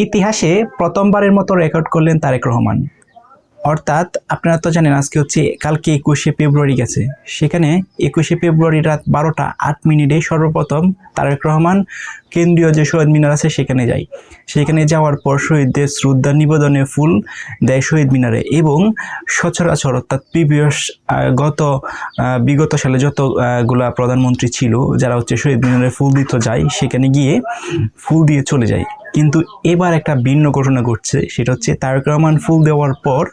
ইতিহাসে প্রথমবারের মতো রেকর্ড করলেন তারেক রহমান। অর্থাৎ আপনারা তো জানেন আজকে হচ্ছে কালকে 21শে ফেব্রুয়ারি গেছে, সেখানে 21শে ফেব্রুয়ারি রাত 12টা 8 মিনিটে সর্বপ্রথম তারেক রহমান কেন্দ্রীয় যে শহীদ মিনার আছে সেখানে যায়। সেখানে যাওয়ার পর শহীদদের শ্রদ্ধা নিবেদনে ফুল দেয় শহীদ মিনারে এবং সচরাচর অর্থাৎ বিগত সালে যতগুলা প্রধানমন্ত্রী ছিল যারা হচ্ছে শহীদ মিনারে ফুল দিতে যায় সেখানে গিয়ে ফুল দিয়ে চলে যায়। কিন্তু এবার একটা ভিন্ন ঘটনা ঘটছে, সেটা হচ্ছে তারেক রহমান ফুল দেওয়ার পর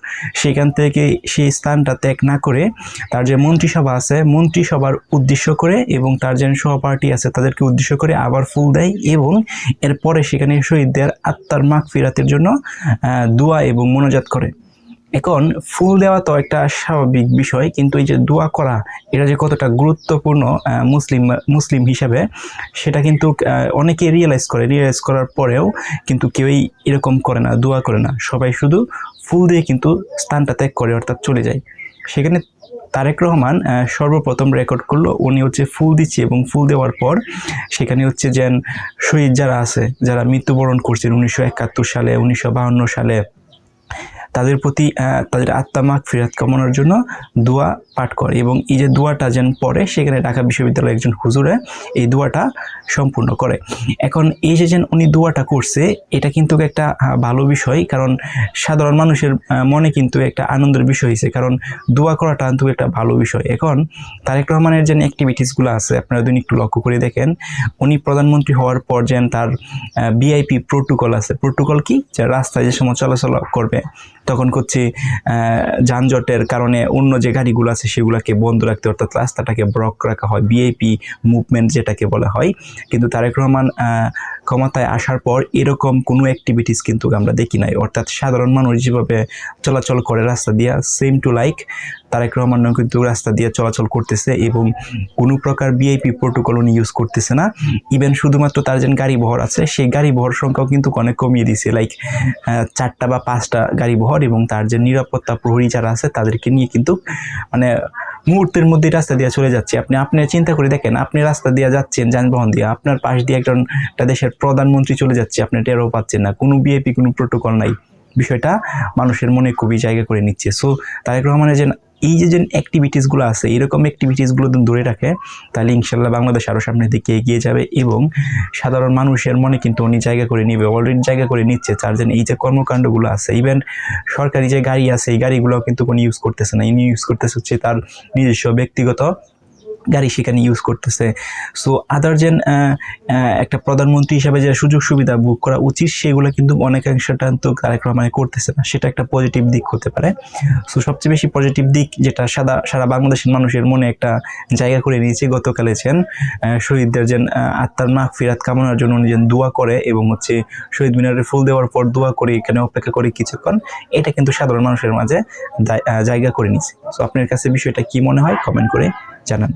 সেখান থেকে সেই স্থানটা ত্যাগ না করে তার যে মন্ত্রিসভা আছে মন্ত্রিসভার উদ্দেশ্য করে এবং তার যে সহপাঠী আছে তাদেরকে উদ্দেশ্য করে আবার ফুল দেয় এবং এরপরে সেখানে শহীদদের আত্মার মাগফিরাতের জন্য দোয়া এবং মোনাজাত করে। এখন ফুল দেওয়া তো একটা স্বাভাবিক বিষয়, কিন্তু এই যে দোয়া করা এটা যে কতটা গুরুত্বপূর্ণ মুসলিম হিসাবে সেটা কিন্তু অনেকে রিয়েলাইজ করার পরেও কিন্তু কেউই এরকম করে না, দোয়া করে না, সবাই শুধু ফুল দিয়ে কিন্তু স্থানটা ত্যাগ করে অর্থাৎ চলে যায়। সেখানে তারেক রহমান সর্বপ্রথম রেকর্ড করলো, উনি হচ্ছে ফুল দিচ্ছে এবং ফুল দেওয়ার পর সেখানে হচ্ছে যে শহীদ যারা আছে যারা মৃত্যুবরণ করছেন 1971 সালে 1952 সালে তাদের প্রতি তাদের আত্মা মাগফিরাত কামনার জন্য দোয়া পাঠ করে এবং এই যে দোয়াটা যেন পড়ে সেখানে ঢাকা বিশ্ববিদ্যালয়ের একজন হুজুরে এই দোয়াটা সম্পূর্ণ করে। এখন এই যে উনি দোয়াটা করছে এটা কিন্তু একটা ভালো বিষয়, কারণ সাধারণ মানুষের মনে কিন্তু একটা আনন্দের বিষয় হয়েছে, কারণ দোয়া করাটা কিন্তু একটা ভালো বিষয়। এখন তারেক রহমানের যে অ্যাক্টিভিটিসগুলো আছে আপনারা যদি একটু লক্ষ্য করে দেখেন, উনি প্রধানমন্ত্রী হওয়ার পর যেন তার ভিআইপি প্রোটোকল আছে, প্রোটোকল কি, যে রাস্তায় যে সময় চলাচল করবে তখন হচ্ছে যানজটের কারণে অন্য যে গাড়িগুলো আছে সেগুলোকে বন্ধ রাখতে, অর্থাৎ রাস্তাটাকে ব্লক রাখা হয়, ভিআইপি মুভমেন্ট যেটাকে বলা হয়। কিন্তু তারেক রহমান ক্ষমতায় আসার পর এরকম কোনো অ্যাক্টিভিটিস কিন্তু আমরা দেখি নাই, অর্থাৎ সাধারণ মানুষ যেভাবে চলাচল করে রাস্তা দিয়ে same to like Tarek Rahman কিন্তু রাস্তা দিয়ে চলাচল করতেছে এবং কোনো প্রকার ভিআইপি প্রোটোকল উনি ইউজ করতেছে না। ইভেন শুধুমাত্র তার যে গাড়ি বহর আছে সেই গাড়ি বহর সংখ্যাও কিন্তু অনেক কমিয়ে দিয়েছে, লাইক 4টা বা 5টা গাড়ি বহর এবং তার যে নিরাপত্তা প্রহরী যারা আছে তাদেরকে নিয়ে কিন্তু মানে মুহূর্তের মধ্যে রাস্তা দিয়ে চলে যাচ্ছে। আপনি চিন্তা করে দেখেন, আপনি রাস্তা দিয়ে যাচ্ছেন যানবাহন দিয়ে, আপনার পাশ দিয়ে একটা দেশের প্রধানমন্ত্রী চলে যাচ্ছে, আপনি টেরও পাচ্ছেন না, কোনো ভিআইপি কোনো প্রোটোকল নাই। বিষয়টা মানুষের মনে খুবই জায়গা করে নিচ্ছে। সো তারেক রহমানের এই যে অ্যাক্টিভিটিসগুলো আছে এরকম অ্যাক্টিভিটিসগুলো ধরে রাখে তাহলে ইনশাল্লাহ বাংলাদেশ আরও সামনের দিকে এগিয়ে যাবে এবং সাধারণ মানুষের মনে কিন্তু উনি জায়গা করে নিবে, অলরেডি জায়গা করে নিচ্ছে। তার এই যে কর্মকাণ্ডগুলো আছে, ইভেন সরকারি যে গাড়ি আছে এই গাড়িগুলোও কিন্তু উনি ইউজ করতেছে না, ইনি ইউজ করতেছে হচ্ছে তার নিজস্ব ব্যক্তিগত গাড়ি সেখানে ইউজ করতেছে। সো আদার একটা প্রধানমন্ত্রী হিসাবে যে সুযোগ সুবিধা ভোগ করা উচিত সেগুলো কিন্তু অনেকাংশটা তো তারেক রহমান করতেছে না, সেটা একটা পজিটিভ দিক হতে পারে। সো সবচেয়ে বেশি পজিটিভ দিক যেটা সারা বাংলাদেশের মানুষের মনে একটা জায়গা করে নিয়েছে, গতকালে শহীদদের আত্মার মাগফিরাত কামনার জন্য উনি দোয়া করে এবং হচ্ছে শহীদ মিনারে ফুল দেওয়ার পর দোয়া করে এখানে অপেক্ষা করে কিছুক্ষণ, এটা কিন্তু সাধারণ মানুষের মাঝে জায়গা করে নিয়েছে। সো আপনার কাছে বিষয়টা কি মনে হয় কমেন্ট করে জানান।